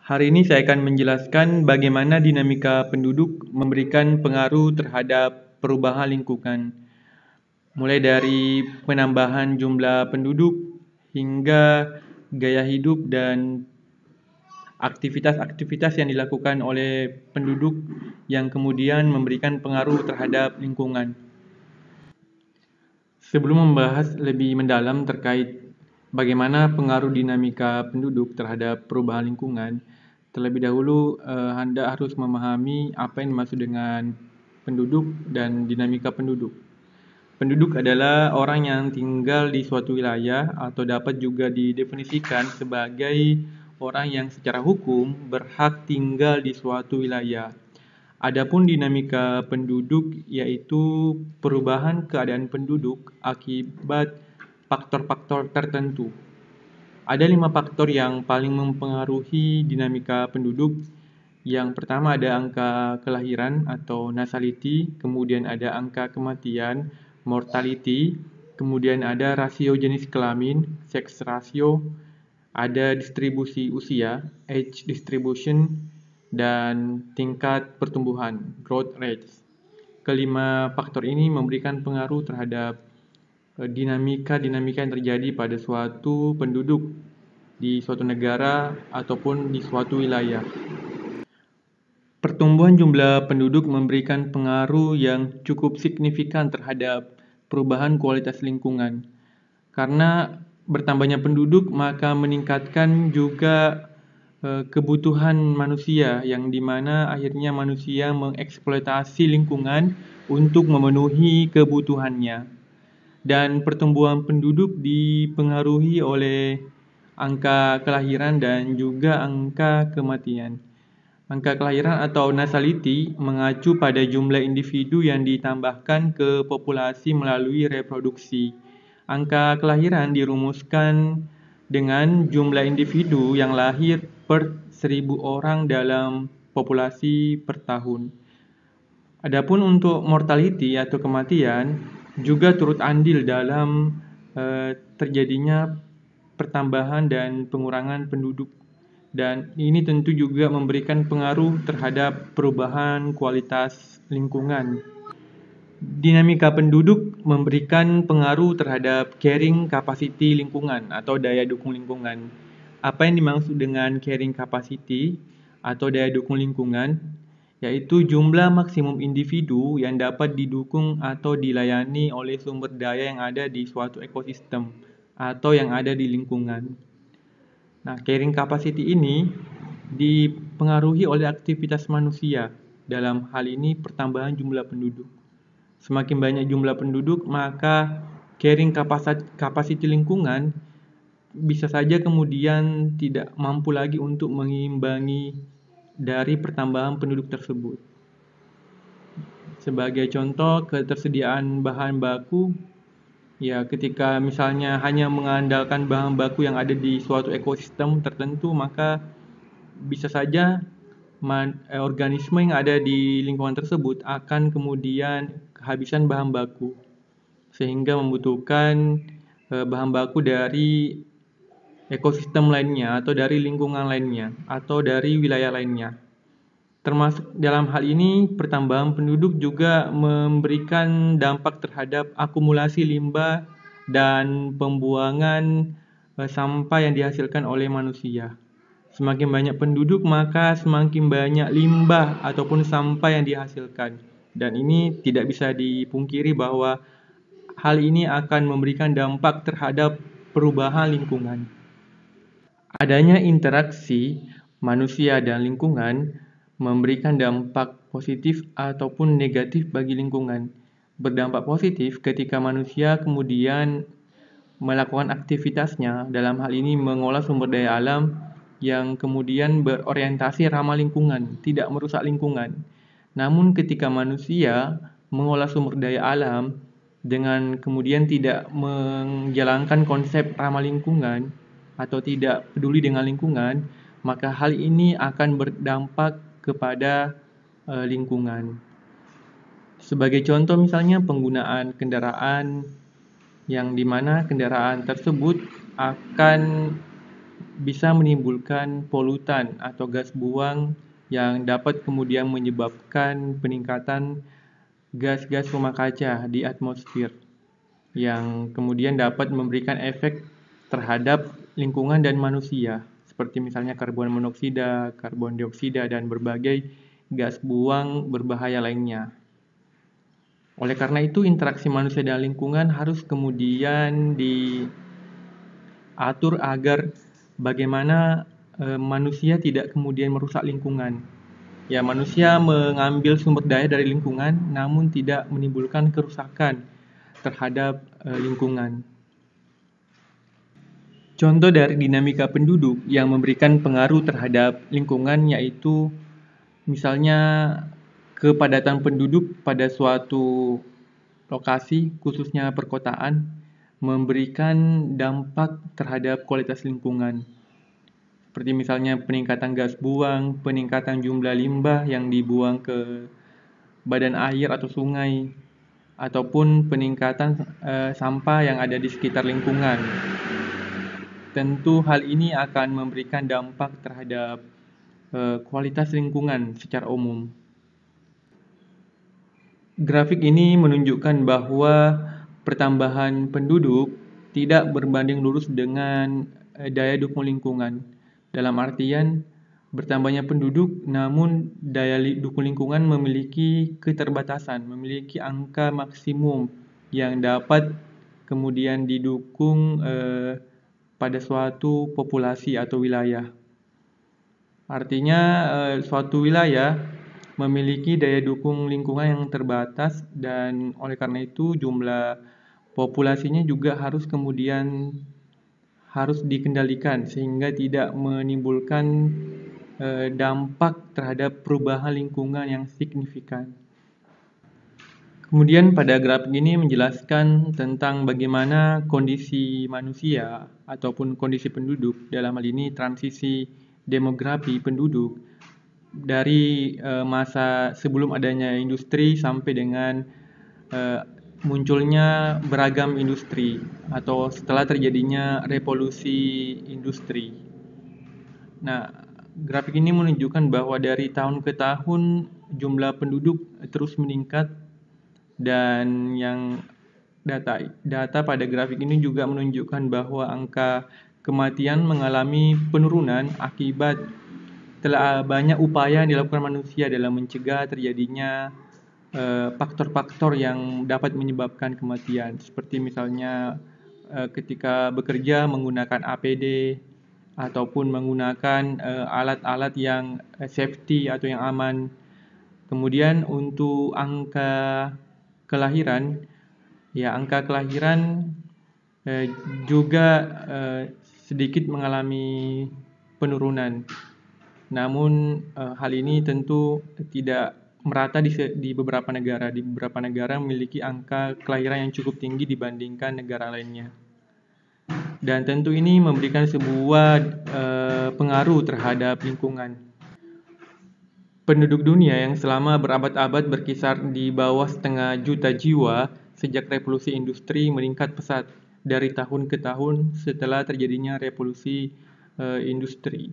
Hari ini saya akan menjelaskan bagaimana dinamika penduduk memberikan pengaruh terhadap perubahan lingkungan, mulai dari penambahan jumlah penduduk hingga gaya hidup dan aktivitas-aktivitas yang dilakukan oleh penduduk yang kemudian memberikan pengaruh terhadap lingkungan. Sebelum membahas lebih mendalam terkait bagaimana pengaruh dinamika penduduk terhadap perubahan lingkungan, terlebih dahulu Anda harus memahami apa yang dimaksud dengan penduduk dan dinamika penduduk. Penduduk adalah orang yang tinggal di suatu wilayah atau dapat juga didefinisikan sebagai orang yang secara hukum berhak tinggal di suatu wilayah. Adapun dinamika penduduk yaitu perubahan keadaan penduduk akibat faktor-faktor tertentu. Ada 5 faktor yang paling mempengaruhi dinamika penduduk. Yang pertama ada angka kelahiran atau natality, kemudian ada angka kematian, mortality, kemudian ada rasio jenis kelamin, sex ratio, ada distribusi usia, age distribution, dan tingkat pertumbuhan, growth rates. Kelima faktor ini memberikan pengaruh terhadap dinamika-dinamika yang terjadi pada suatu penduduk di suatu negara ataupun di suatu wilayah. Pertumbuhan jumlah penduduk memberikan pengaruh yang cukup signifikan terhadap perubahan kualitas lingkungan. Karena bertambahnya penduduk maka meningkatkan juga kebutuhan manusia yang dimana akhirnya manusia mengeksploitasi lingkungan untuk memenuhi kebutuhannya. Dan pertumbuhan penduduk dipengaruhi oleh angka kelahiran dan juga angka kematian. Angka kelahiran atau natality mengacu pada jumlah individu yang ditambahkan ke populasi melalui reproduksi. Angka kelahiran dirumuskan dengan jumlah individu yang lahir per 1000 orang dalam populasi per tahun. Adapun untuk mortality atau kematian juga turut andil dalam terjadinya pertambahan dan pengurangan penduduk. Dan ini tentu juga memberikan pengaruh terhadap perubahan kualitas lingkungan. Dinamika penduduk memberikan pengaruh terhadap carrying capacity lingkungan atau daya dukung lingkungan. Apa yang dimaksud dengan carrying capacity atau daya dukung lingkungan? Yaitu jumlah maksimum individu yang dapat didukung atau dilayani oleh sumber daya yang ada di suatu ekosistem atau yang ada di lingkungan. Nah, carrying capacity ini dipengaruhi oleh aktivitas manusia, dalam hal ini pertambahan jumlah penduduk. Semakin banyak jumlah penduduk, maka carrying capacity lingkungan bisa saja kemudian tidak mampu lagi untuk mengimbangi dari pertambahan penduduk tersebut. Sebagai contoh, ketersediaan bahan baku, ya, ketika misalnya hanya mengandalkan bahan baku yang ada di suatu ekosistem tertentu, maka bisa saja organisme yang ada di lingkungan tersebut akan kemudian kehabisan bahan baku, sehingga membutuhkan bahan baku dari ekosistem lainnya atau dari lingkungan lainnya atau dari wilayah lainnya. Termasuk dalam hal ini, pertambahan penduduk juga memberikan dampak terhadap akumulasi limbah dan pembuangan sampah yang dihasilkan oleh manusia. Semakin banyak penduduk, maka semakin banyak limbah ataupun sampah yang dihasilkan. Dan ini tidak bisa dipungkiri bahwa hal ini akan memberikan dampak terhadap perubahan lingkungan. Adanya interaksi manusia dan lingkungan memberikan dampak positif ataupun negatif bagi lingkungan. Berdampak positif ketika manusia kemudian melakukan aktivitasnya, dalam hal ini mengolah sumber daya alam yang kemudian berorientasi ramah lingkungan, tidak merusak lingkungan. Namun ketika manusia mengolah sumber daya alam dengan kemudian tidak menjalankan konsep ramah lingkungan atau tidak peduli dengan lingkungan, maka hal ini akan berdampak kepada lingkungan. Sebagai contoh misalnya penggunaan kendaraan yang dimana kendaraan tersebut akan bisa menimbulkan polutan atau gas buang yang dapat kemudian menyebabkan peningkatan gas-gas rumah kaca di atmosfer, yang kemudian dapat memberikan efek terhadap lingkungan dan manusia, seperti misalnya karbon monoksida, karbon dioksida, dan berbagai gas buang berbahaya lainnya. Oleh karena itu, interaksi manusia dan lingkungan harus kemudian diatur agar bagaimana manusia tidak kemudian merusak lingkungan. Ya, manusia mengambil sumber daya dari lingkungan, namun tidak menimbulkan kerusakan terhadap lingkungan. Contoh dari dinamika penduduk yang memberikan pengaruh terhadap lingkungan yaitu misalnya kepadatan penduduk pada suatu lokasi, khususnya perkotaan, memberikan dampak terhadap kualitas lingkungan. Seperti misalnya peningkatan gas buang, peningkatan jumlah limbah yang dibuang ke badan air atau sungai, ataupun peningkatan sampah yang ada di sekitar lingkungan. Tentu hal ini akan memberikan dampak terhadap kualitas lingkungan secara umum. Grafik ini menunjukkan bahwa pertambahan penduduk tidak berbanding lurus dengan daya dukung lingkungan. Dalam artian, bertambahnya penduduk, namun daya dukung lingkungan memiliki keterbatasan, memiliki angka maksimum yang dapat kemudian didukung pada suatu populasi atau wilayah. Artinya, suatu wilayah memiliki daya dukung lingkungan yang terbatas, dan oleh karena itu jumlah populasinya juga harus dikendalikan sehingga tidak menimbulkan dampak terhadap perubahan lingkungan yang signifikan. Kemudian pada grafik ini menjelaskan tentang bagaimana kondisi manusia ataupun kondisi penduduk, dalam hal ini transisi demografi penduduk, dari masa sebelum adanya industri sampai dengan munculnya beragam industri atau setelah terjadinya revolusi industri. Nah, grafik ini menunjukkan bahwa dari tahun ke tahun jumlah penduduk terus meningkat, dan yang data pada grafik ini juga menunjukkan bahwa angka kematian mengalami penurunan akibat telah banyak upaya yang dilakukan manusia dalam mencegah terjadinya faktor-faktor yang dapat menyebabkan kematian, seperti misalnya ketika bekerja menggunakan APD ataupun menggunakan alat-alat yang safety atau yang aman. Kemudian untuk angka kelahiran juga sedikit mengalami penurunan. Namun hal ini tentu tidak merata di beberapa negara. Di beberapa negara memiliki angka kelahiran yang cukup tinggi dibandingkan negara lainnya. Dan tentu ini memberikan sebuah pengaruh terhadap lingkungan. Penduduk dunia yang selama berabad-abad berkisar di bawah 500 juta jiwa sejak revolusi industri meningkat pesat dari tahun ke tahun setelah terjadinya revolusi industri.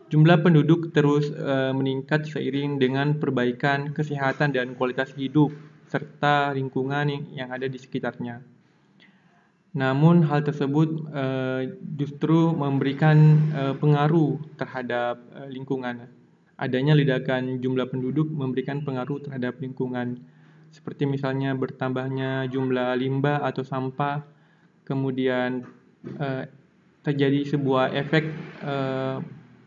Jumlah penduduk terus meningkat seiring dengan perbaikan kesehatan dan kualitas hidup serta lingkungan yang ada di sekitarnya. Namun hal tersebut justru memberikan pengaruh terhadap lingkungan. Adanya ledakan jumlah penduduk memberikan pengaruh terhadap lingkungan, seperti misalnya bertambahnya jumlah limbah atau sampah, kemudian terjadi sebuah efek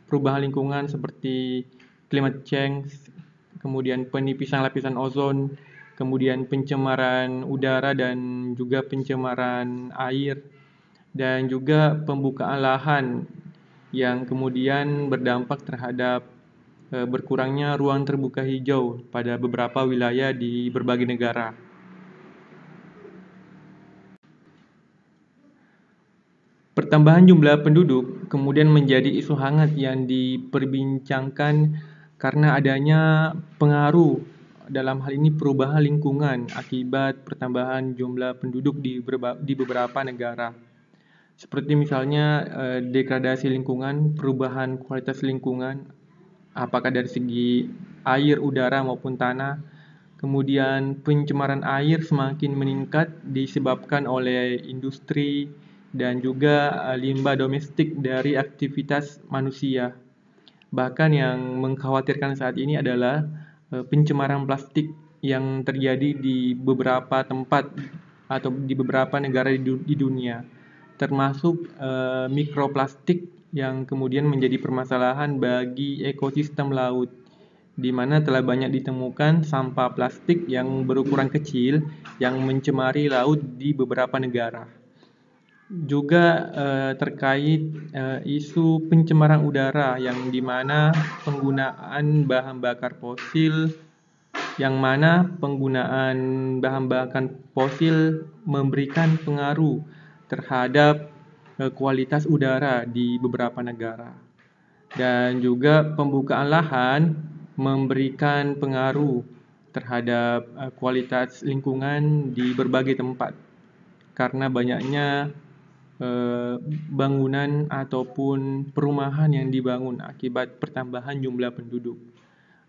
perubahan lingkungan seperti climate change, kemudian penipisan lapisan ozon, kemudian pencemaran udara dan juga pencemaran air, dan juga pembukaan lahan yang kemudian berdampak terhadap berkurangnya ruang terbuka hijau pada beberapa wilayah di berbagai negara. Pertambahan jumlah penduduk kemudian menjadi isu hangat yang diperbincangkan karena adanya pengaruh dalam hal ini perubahan lingkungan akibat pertambahan jumlah penduduk di beberapa negara. seperti misalnya degradasi lingkungan, perubahan kualitas lingkungan, apakah dari segi air, udara maupun tanah. Kemudian pencemaran air semakin meningkat disebabkan oleh industri dan juga limbah domestik dari aktivitas manusia. Bahkan yang mengkhawatirkan saat ini adalah pencemaran plastik yang terjadi di beberapa tempat atau di beberapa negara di dunia, termasuk mikroplastik yang kemudian menjadi permasalahan bagi ekosistem laut, di mana telah banyak ditemukan sampah plastik yang berukuran kecil yang mencemari laut di beberapa negara. Juga terkait isu pencemaran udara yang dimana penggunaan bahan bakar fosil memberikan pengaruh terhadap kualitas udara di beberapa negara. Dan juga pembukaan lahan memberikan pengaruh terhadap kualitas lingkungan di berbagai tempat karena banyaknya bangunan ataupun perumahan yang dibangun akibat pertambahan jumlah penduduk.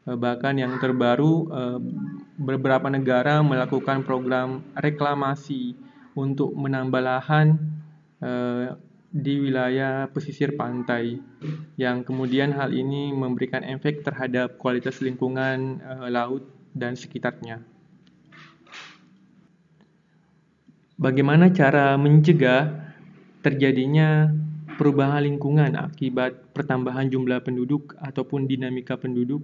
Bahkan yang terbaru, beberapa negara melakukan program reklamasi untuk menambah lahan di wilayah pesisir pantai, yang kemudian hal ini memberikan efek terhadap kualitas lingkungan laut dan sekitarnya. Bagaimana cara mencegah terjadinya perubahan lingkungan akibat pertambahan jumlah penduduk ataupun dinamika penduduk?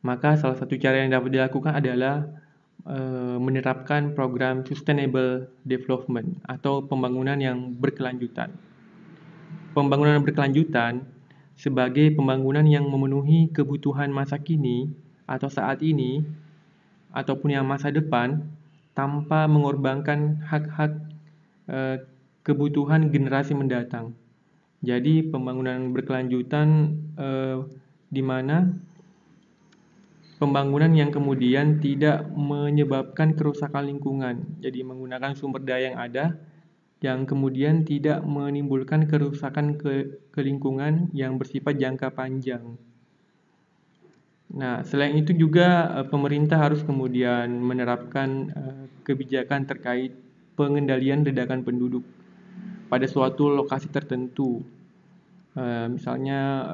Maka salah satu cara yang dapat dilakukan adalah menerapkan program sustainable development atau pembangunan yang berkelanjutan. Pembangunan berkelanjutan sebagai pembangunan yang memenuhi kebutuhan masa kini atau saat ini ataupun yang masa depan tanpa mengorbankan hak-hak kebutuhan generasi mendatang. Jadi pembangunan berkelanjutan di mana pembangunan yang kemudian tidak menyebabkan kerusakan lingkungan. Jadi menggunakan sumber daya yang ada yang kemudian tidak menimbulkan kerusakan ke lingkungan yang bersifat jangka panjang. Nah, selain itu juga pemerintah harus kemudian menerapkan kebijakan terkait pengendalian ledakan penduduk pada suatu lokasi tertentu. Misalnya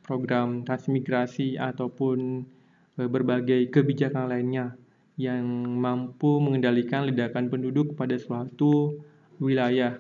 program transmigrasi ataupun berbagai kebijakan lainnya yang mampu mengendalikan ledakan penduduk pada suatu wilayah